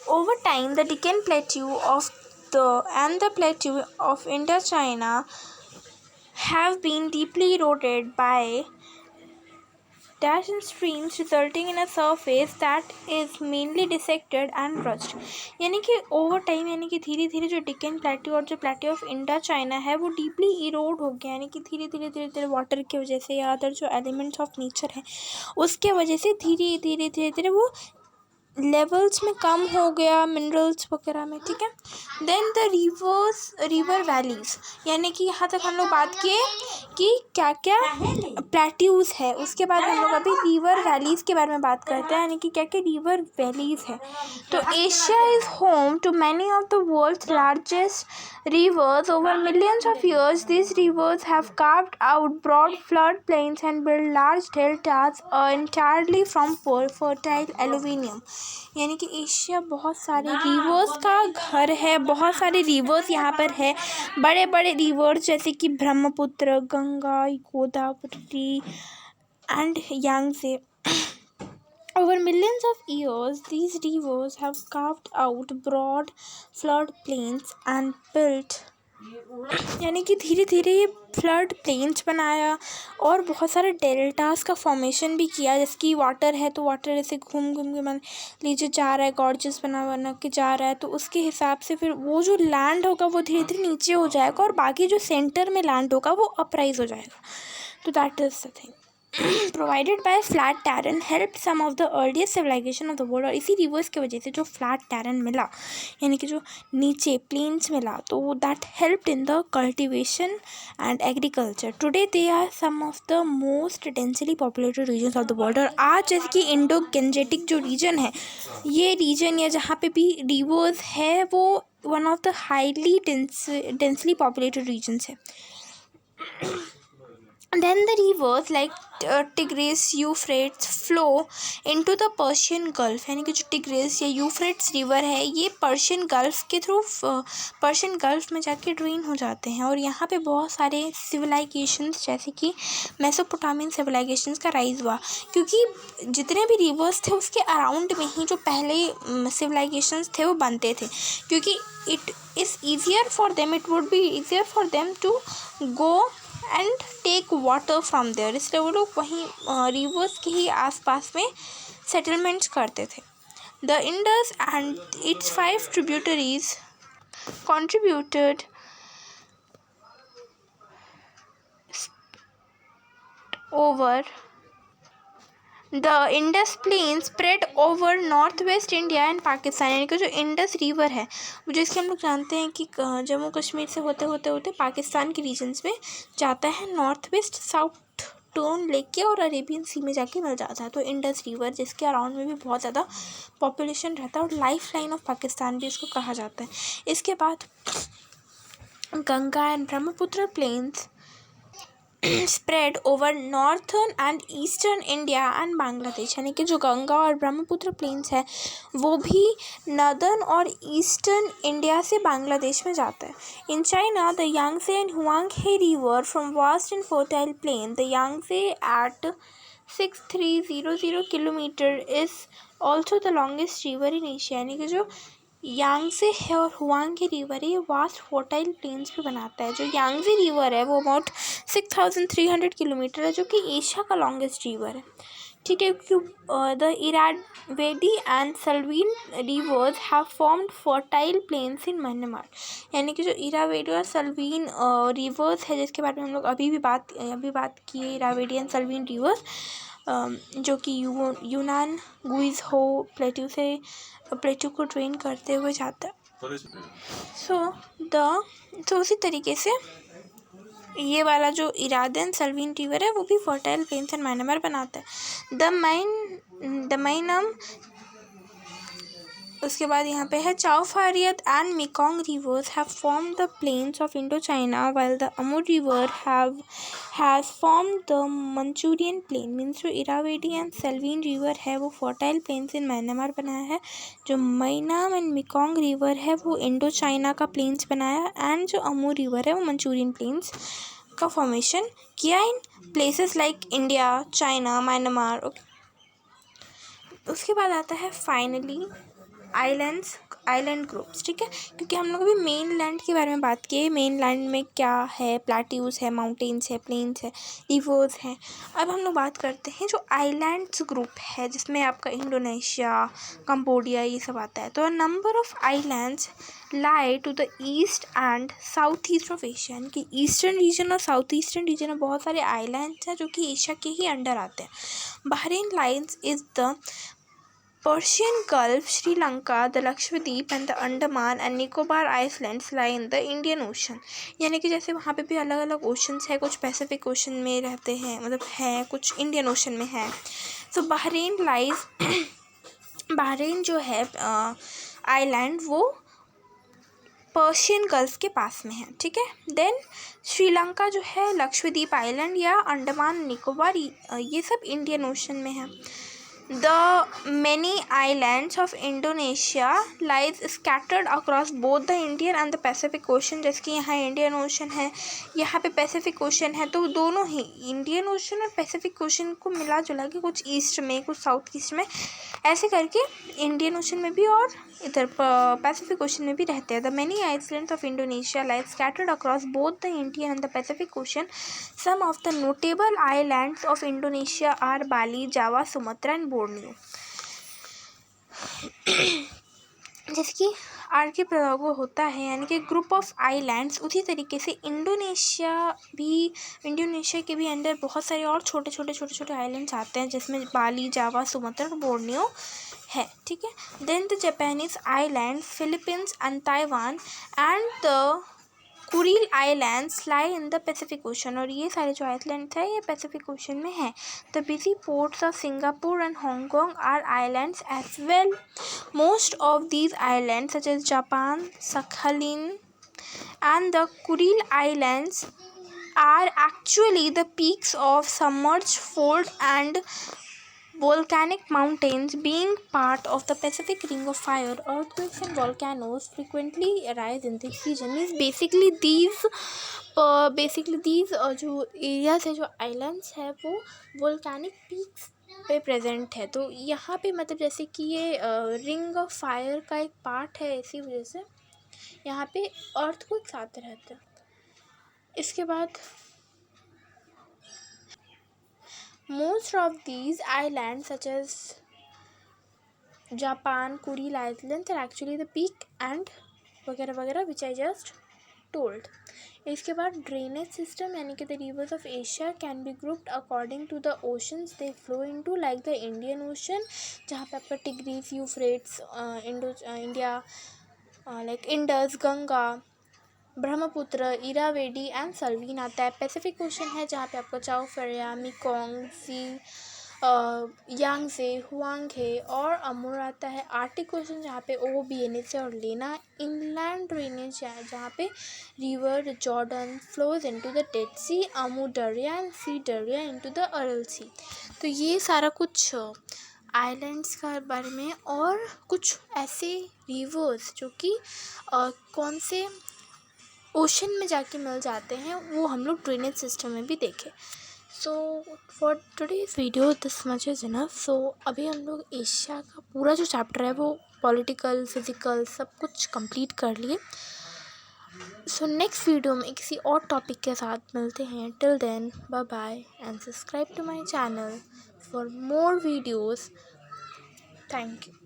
Over time, the Deccan Plateau and the Plateau of Indochina have been deeply eroded by streams, resulting in a surface that is mainly dissected and rust. यानी कि over time, यानी कि धीरे धीरे जो deacon plateau और जो plateau of Indo China है वो डीपली इरोड हो गया, यानी कि धीरे धीरे धीरे धीरे वाटर की वजह से या अदर जो एलिमेंट्स ऑफ नेचर है उसके वजह से धीरे धीरे धीरे धीरे वो लेवल्स में कम हो गया, मिनरल्स वगैरह में, ठीक है। देन द रिवर वैलीज, यानी कि यहाँ तक हम लोग बात किए कि क्या क्या प्लेट्यूज है। उसके बाद हम लोग अभी रिवर वैलीज के बारे में बात करते हैं, यानी कि क्या क्या रिवर वैलीज है। तो Asia is home to many of the world's largest rivers. Over millions of years, these rivers have carved out broad floodplains and built large deltas entirely from fertile alluvium. यानी कि Asia बहुत सारे reverse का घर है, बहुत सारे reverse यहाँ पर है, बड़े बड़े रिवर्स जैसे कि Brahmaputra, Ganga, Godavari and यांगसे. Over millions of years, these rivers have carved out broad floodplains and built, यानी कि धीरे धीरे ये फ्लड प्लेन्स बनाया और बहुत सारे डेल्टास का फॉर्मेशन भी किया। जैसे कि वाटर है तो वाटर ऐसे घूम घूम के मान लीजिए जा रहा है, गॉर्जेस बना के जा रहा है, तो उसके हिसाब से फिर वो जो लैंड होगा वो धीरे धीरे नीचे हो जाएगा और बाकी जो सेंटर में लैंड होगा वो अपराइज हो जाएगा. तो that is the thing. Provided by flat terrain help some of the earliest civilization of the world. और इसी रिवर्स की वजह से जो फ्लैट टैरन मिला, यानी कि जो नीचे प्लेन्स मिला, तो that helped in the cultivation and agriculture. Today they are some of the most densely populated regions of the world. और आज जैसे कि इंडो गेंजेटिक जो रीजन है, ये रीजन या जहाँ पे भी रिवर्स है वो one of the highly densely populated regions है. Then the rivers like Tigris, Euphrates flow into the Persian Gulf. यानी कि जो टिग्रिस या यूफ्रेट्स रिवर है ये पर्शियन गल्फ के थ्रू पर्शियन गल्फ में जाके ड्रेन हो जाते हैं. और यहाँ पे बहुत सारे सिविलाइजेशंस जैसे कि मेसोपोटामियन सिविलाइजेशंस का राइज हुआ, क्योंकि जितने भी रिवर्स थे उसके अराउंड में ही जो पहले सिविलाइजेशंस थे वो बनते थे, क्योंकि it is easier for them, it would be easier for them to go and take water from there. इसलिए वो लोग वहीं रिवर्स के ही आसपास में सेटलमेंट्स करते थे. The Indus and it's 5 tributaries contributed over the Indus Plain spread over northwest India and Pakistan. यानी कि जो इंडस रिवर है वो जिसके हम लोग जानते हैं कि जम्मू कश्मीर से होते होते होते पाकिस्तान के रीजन्स में जाता है, नॉर्थ वेस्ट साउथ टर्न लेके और अरेबियन सी में जाके मिल जाता है. तो इंडस रिवर जिसके अराउंड में भी बहुत ज़्यादा पॉपुलेशन रहता है और लाइफ लाइन ऑफ पाकिस्तान भी इसको कहा जाता है. इसके बाद Ganga and Brahmaputra plains spread over northern and eastern India and Bangladesh. यानी कि जो गंगा और ब्रह्मपुत्र प्लेन्स है वो भी नॉर्दर्न और ईस्टर्न इंडिया से बांग्लादेश में जाता है. In China the Yangtze and Huanghe river from vast and fertile plain. The Yangtze at 6300 kilometre is also the longest river in Asia. यानी कि जो यांगसे है और हुआंग रिवर है ये वास्ट फर्टाइल प्लेन्स भी बनाता है. जो यांगसे रिवर है वो अबाउट 6300 किलोमीटर है, जो कि एशिया का लॉन्गेस्ट रिवर है. ठीक है, क्योंकि the Irrawaddy and Salween rivers have formed fertile plains in Myanmar. यानी कि जो इरावदी और सल्वीन रिवर्स है जिसके बारे में हम लोग अभी बात किए, इरावदी एंड सल्वीन रिवर्स जो कि यूनान गुइज हो प्लेट्यू को ड्रेन करते हुए जाता है. सो उसी तरीके से ये वाला जो इरादन सल्वीन रिवर है वो भी फर्टाइल प्लेन्स एंड म्यांमार बनाता है. द माइनम उसके बाद यहाँ पे है Chao Phraya and Mekong rivers have form the plains of Indo China while the Amur river has form the Manchurian plain. Means जो इरावदी एंड सल्वीन रिवर है वो फर्टाइल प्लेन्स इन म्यांमार बनाया है. जो मैनम एंड मेकोंग रिवर है वो Indo China का planes बनाया एंड जो अमूर रिवर है वो मंचूरियन प्लेन्स का फॉर्मेशन किया in places like India, China, Myanmar. उसके बाद आता है फाइनली आइलैंड ग्रुप्स, ठीक है, क्योंकि हम लोग अभी मेन लैंड के बारे में बात किए। मेन लैंड में क्या है, प्लेट्यूज है, माउंटेन्स है, प्लेन्स है, रिवर्स हैं। अब हम लोग बात करते हैं जो आइलैंड्स ग्रुप है, जिसमें आपका इंडोनेशिया, कंबोडिया ये सब आता है। तो number of islands lie to the east and south east of Asia, यानी कि ईस्टर्न रीजन और साउथ ईस्टर्न रीजन में बहुत सारे आइलैंड्स हैं जो कि एशिया के ही अंडर आते हैं। Bahrain lines is the Persian Gulf, Sri Lanka, the Lakshadweep and the Andaman and Nicobar Islands lie in the Indian Ocean। यानी कि जैसे वहाँ पे भी अलग अलग ओशंस है, कुछ पैसिफिक ओशन में रहते हैं, मतलब है, कुछ इंडियन ओशन में है। सो बहरीन जो है आइलैंड वो पर्शियन गल्फ के पास में है, ठीक है। देन श्रीलंका जो है लक्षद्वीप आइलैंड या अंडमान निकोबार, ये सब इंडियन ओशन में है। The many islands of Indonesia lies scattered across both the Indian and the Pacific Ocean। जैसे कि यहाँ इंडियन ओशन है, यहाँ पे पैसिफिक ओशन है, तो दोनों ही इंडियन ओशन और पैसिफिक ओशन को मिला जुला के कुछ ईस्ट में, कुछ साउथ ईस्ट में, ऐसे करके इंडियन ओशन में भी और इधर पैसिफिक ओशन में भी रहते हैं। The many islands of Indonesia lie scattered across both the Indian and the Pacific Ocean. Some of the notable islands of Indonesia are Bali, Java, Sumatra and Borneo. जैसे कि आर्किपेलागो होता है, यानी कि ग्रुप ऑफ आइलैंड्स, उसी तरीके से Indonesia के भी अंदर बहुत सारे और छोटे छोटे आइलैंड्स आते हैं, जिसमें बाली, जावा, सुमात्रा और बोर्नियो है, ठीक है। Then the Japanese island, Philippines and Taiwan and the Kuril islands lie in the Pacific Ocean, और ये सारे जो आइलैंड्स हैं ये पैसिफिक ओशन में हैं। The busy ports of Singapore and Hong Kong are islands as well. Most of these islands such as Japan, Sakhalin and the Kuril Islands are actually the peaks of submerged fold and volcanic mountains, being part of the Pacific Ring of Fire. Earthquakes and volcanoes frequently arise in this region। Means basically these जो areas है, जो islands है, वो volcanic peaks पे present है। तो यहाँ पे मतलब जैसे कि ये रिंग ऑफ फायर का एक पार्ट है, इसी वजह से यहाँ पे अर्थक्वेक्स आते रहते हैं। इसके बाद most of these islands such as Japan, Kuril Islands are actually the peak and वगैरह वगैरह which I just told। इसके बाद ड्रेनेज सिस्टम, यानी कि the rivers of Asia can be grouped according to the oceans they flow into, like the Indian Ocean, जहाँ पे आपका Tigris, Euphrates, India, like Indus, Ganga, Brahmaputra, Irrawaddy and Salween आता है। Pacific ocean है जहाँ पे आपको चाओ फ्रेया, मेकोंग, यांगजे, हुआंगे और अमूर आता है। आर्टिक ओशन जहाँ पे ओ, बीएनएस और लेना। इनलैंड ड्रेनेज है जहाँ पे river Jordan flows into the Dead Sea, Amu Darya and सी दरिया इनटू द अरल सी। तो ये सारा कुछ आइलैंड्स का बारे में, और कुछ ऐसे रिवर्स जो कि कौन से ओशन में जाके मिल जाते हैं, वो हम लोग ड्रेनेज सिस्टम में भी देखें। So for today's video this much is enough. So अभी हम लोग एशिया का पूरा जो चैप्टर है वो पॉलिटिकल, फिज़िकल सब कुछ कंप्लीट कर लिए। सो नेक्स्ट वीडियो में किसी और टॉपिक के साथ मिलते हैं। Till then bye bye and subscribe to my channel for more videos. Thank you.